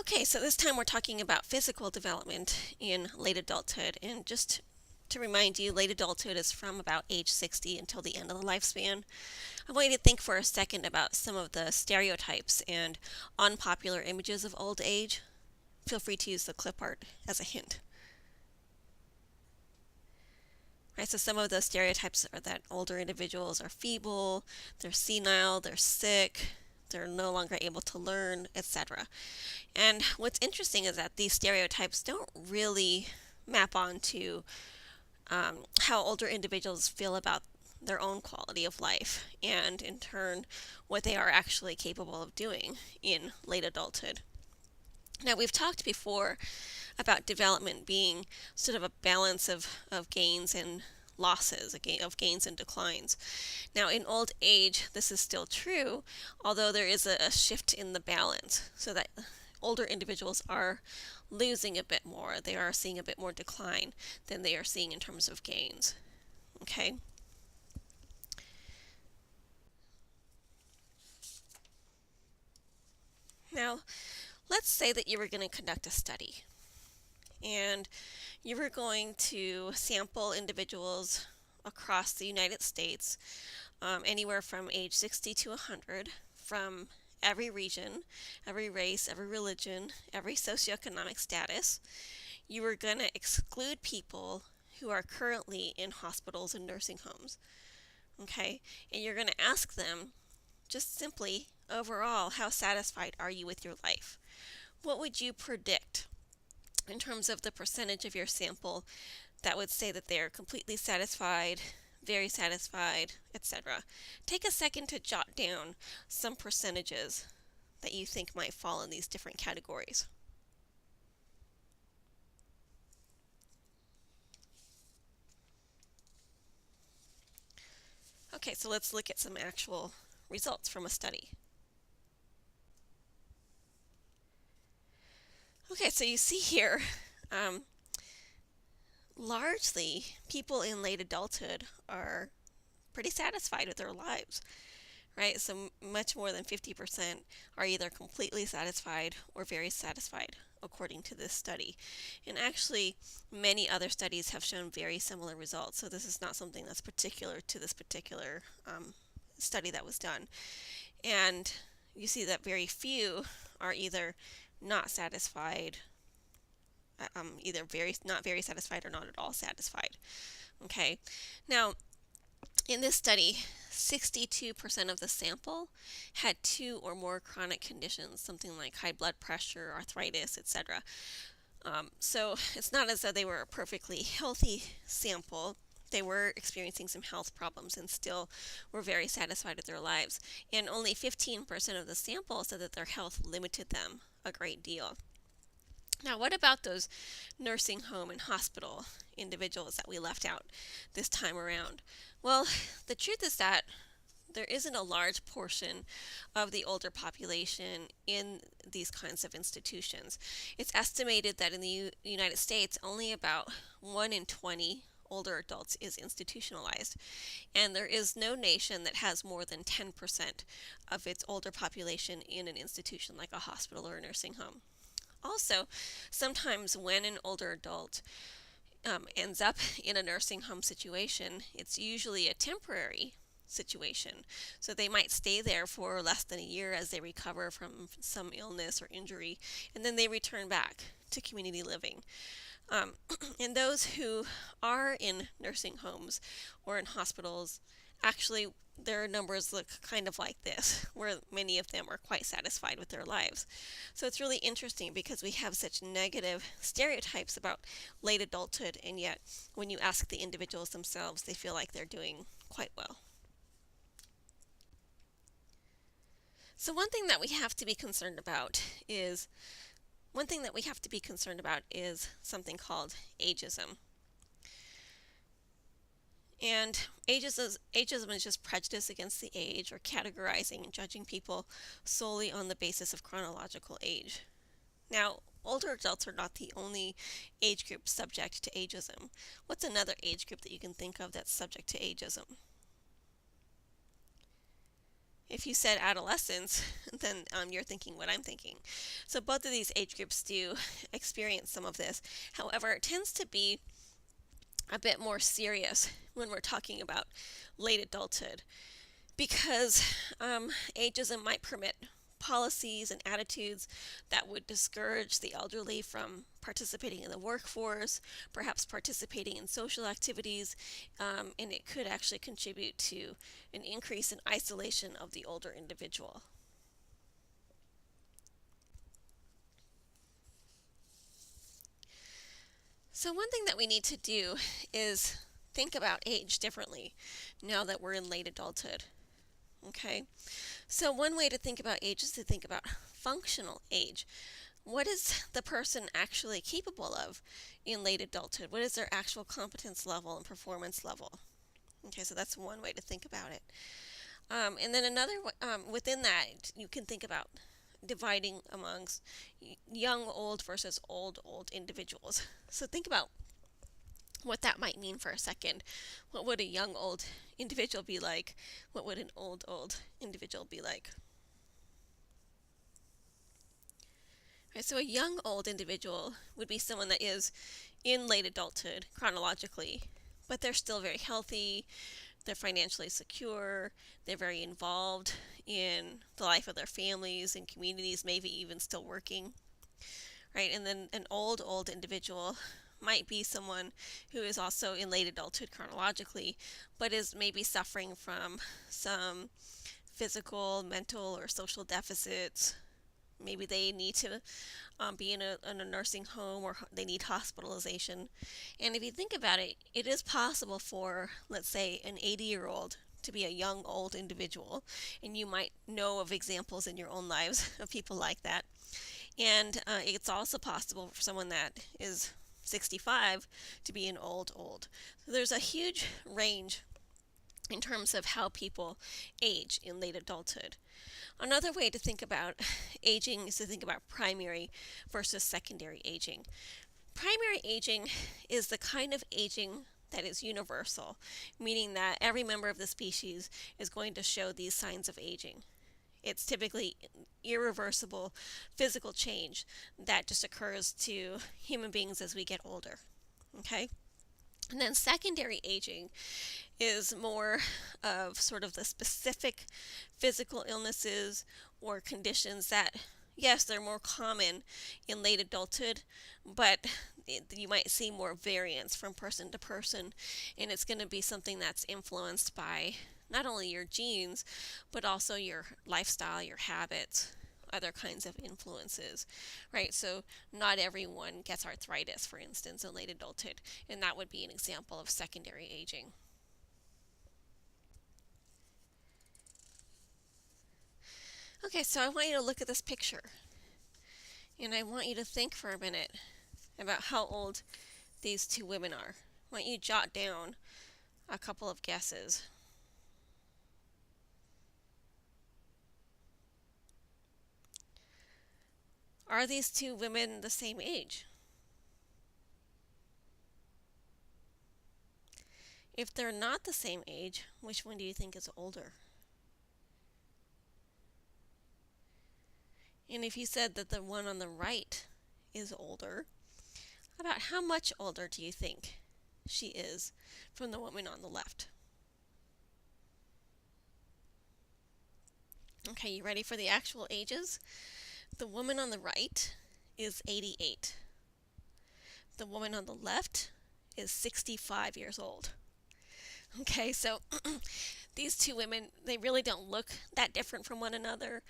Okay, so this time we're talking about physical development in late adulthood. And just to remind you, late adulthood is from about age 60 until the end of the lifespan. I want you to think for a second about some of the stereotypes and unpopular images of old age. Feel free to use the clip art as a hint. Right, so some of the stereotypes are that older individuals are feeble, they're senile, they're sick, they're no longer able to learn, etc. And what's interesting is that these stereotypes don't really map onto how older individuals feel about their own quality of life and, in turn, what they are actually capable of doing in late adulthood. Now, we've talked before about development being sort of a balance of gains and losses, of gains and declines. Now, in old age, this is still true, although there is a shift in the balance, so that older individuals are losing a bit more. They are seeing a bit more decline than they are seeing in terms of gains. Okay? Now, let's say that you were going to conduct a study and you were going to sample individuals across the United States, anywhere from age 60 to 100, from every region, every race, every religion, every socioeconomic status. You were going to exclude people who are currently in hospitals and nursing homes. Okay? And you're going to ask them just simply, overall, how satisfied are you with your life? What would you predict in terms of the percentage of your sample that would say that they're completely satisfied, very satisfied, etc.? Take a second to jot down some percentages that you think might fall in these different categories. Okay, so let's look at some actual results from a study. Okay, so you see here, largely people in late adulthood are pretty satisfied with their lives, right? So much more than 50% are either completely satisfied or very satisfied, according to this study. And actually, many other studies have shown very similar results, so this is not something that's particular to this particular study that was done. And you see that very few are either not satisfied, either not very satisfied or not at all satisfied. Okay, now in this study, 62% of the sample had two or more chronic conditions, something like high blood pressure, arthritis, etc. So it's not as though they were a perfectly healthy sample. They were experiencing some health problems and still were very satisfied with their lives. And only 15% of the sample said that their health limited them a great deal. Now, what about those nursing home and hospital individuals that we left out this time around? Well, the truth is that there isn't a large portion of the older population in these kinds of institutions. It's estimated that in the United States, only about 1 in 20 older adults is institutionalized, and there is no nation that has more than 10% of its older population in an institution like a hospital or a nursing home. Also, sometimes when an older adult ends up in a nursing home situation, it's usually a temporary situation. So they might stay there for less than a year as they recover from some illness or injury, and then they return back to community living. And those who are in nursing homes or in hospitals, actually their numbers look kind of like this, where many of them are quite satisfied with their lives. So it's really interesting because we have such negative stereotypes about late adulthood, and yet when you ask the individuals themselves, they feel like they're doing quite well. So one thing that we have to be concerned about is something called ageism. And ageism is just prejudice against the age, or categorizing and judging people solely on the basis of chronological age. Now, older adults are not the only age group subject to ageism. What's another age group that you can think of that's subject to ageism? If you said adolescence, then you're thinking what I'm thinking. So both of these age groups do experience some of this. However, it tends to be a bit more serious when we're talking about late adulthood because ageism might permit policies and attitudes that would discourage the elderly from participating in the workforce, perhaps participating in social activities, and it could actually contribute to an increase in isolation of the older individual. So, one thing that we need to do is think about age differently now that we're in late adulthood. Okay, so one way to think about age is to think about functional age. What is the person actually capable of in late adulthood? What is their actual competence level and performance level? Okay, so that's one way to think about it. And then another, within that, you can think about dividing amongst young, old versus old individuals. So think about what that might mean for a second. What would a young, old individual be like? What would an old individual be like? Right, so a young, old individual would be someone that is in late adulthood chronologically, but they're still very healthy, they're financially secure, they're very involved in the life of their families and communities, maybe even still working, right? And then an old individual might be someone who is also in late adulthood chronologically, but is maybe suffering from some physical, mental, or social deficits. Maybe they need to be in a nursing home, or they need hospitalization. And if you think about it, it is possible for, let's say, an 80-year-old to be a young, old individual. And you might know of examples in your own lives of people like that. And it's also possible for someone that is 65 to be an old. So there's a huge range in terms of how people age in late adulthood. Another way to think about aging is to think about primary versus secondary aging. Primary aging is the kind of aging that is universal, meaning that every member of the species is going to show these signs of aging. It's typically irreversible physical change that just occurs to human beings as we get older. Okay? And then secondary aging is more of sort of the specific physical illnesses or conditions that, yes, they're more common in late adulthood, but you might see more variance from person to person, and it's going to be something that's influenced by not only your genes, but also your lifestyle, your habits, other kinds of influences, right? So not everyone gets arthritis, for instance, in late adulthood, and that would be an example of secondary aging. Okay, so I want you to look at this picture, and I want you to think for a minute about how old these two women are. I want you to jot down a couple of guesses. Are these two women the same age? If they're not the same age, which one do you think is older? And if you said that the one on the right is older, about how much older do you think she is from the woman on the left? Okay, you ready for the actual ages? The woman on the right is 88. The woman on the left is 65 years old. Okay, so these two women, they really don't look that different from one another.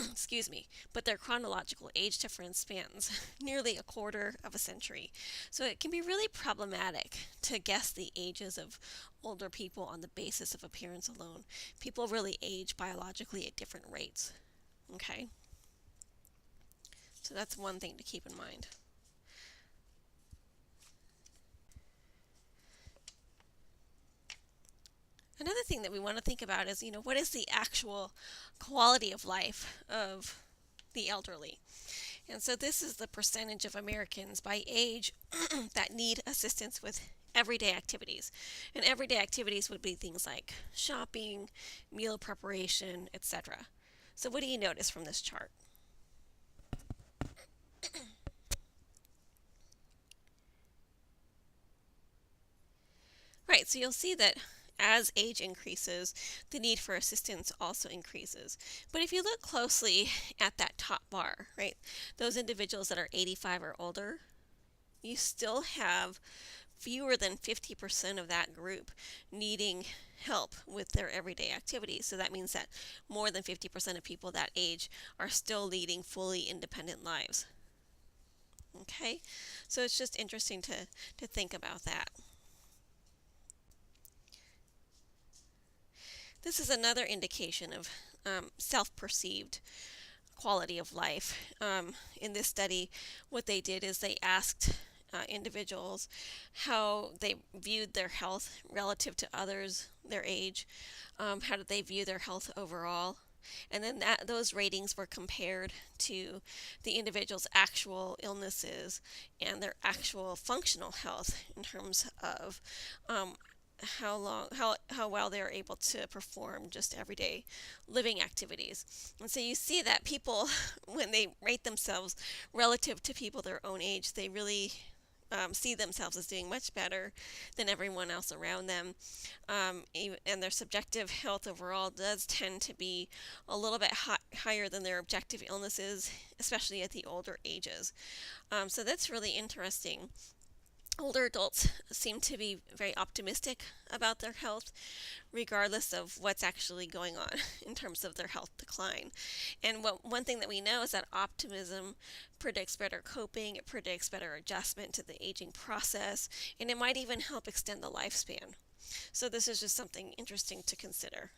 Excuse me, but their chronological age difference spans nearly a quarter of a century. So it can be really problematic to guess the ages of older people on the basis of appearance alone. People really age biologically at different rates. Okay? So that's one thing to keep in mind. Another thing that we want to think about is, what is the actual quality of life of the elderly? And so this is the percentage of Americans by age that need assistance with everyday activities. And everyday activities would be things like shopping, meal preparation, etc. So what do you notice from this chart? Right, so you'll see that as age increases, the need for assistance also increases. But if you look closely at that top bar, right, those individuals that are 85 or older, you still have fewer than 50% of that group needing help with their everyday activities. So that means that more than 50% of people that age are still leading fully independent lives. Okay, so it's just interesting to think about that. This is another indication of self-perceived quality of life. In this study, what they did is they asked individuals how they viewed their health relative to others their age. How did they view their health overall? And then those ratings were compared to the individual's actual illnesses and their actual functional health in terms of how well they're able to perform just everyday living activities. And so you see that people, when they rate themselves relative to people their own age, they really see themselves as doing much better than everyone else around them. And their subjective health overall does tend to be a little bit higher than their objective illnesses, especially at the older ages. So that's really interesting. Older adults seem to be very optimistic about their health, regardless of what's actually going on in terms of their health decline. And one thing that we know is that optimism predicts better coping, it predicts better adjustment to the aging process, and it might even help extend the lifespan. So this is just something interesting to consider.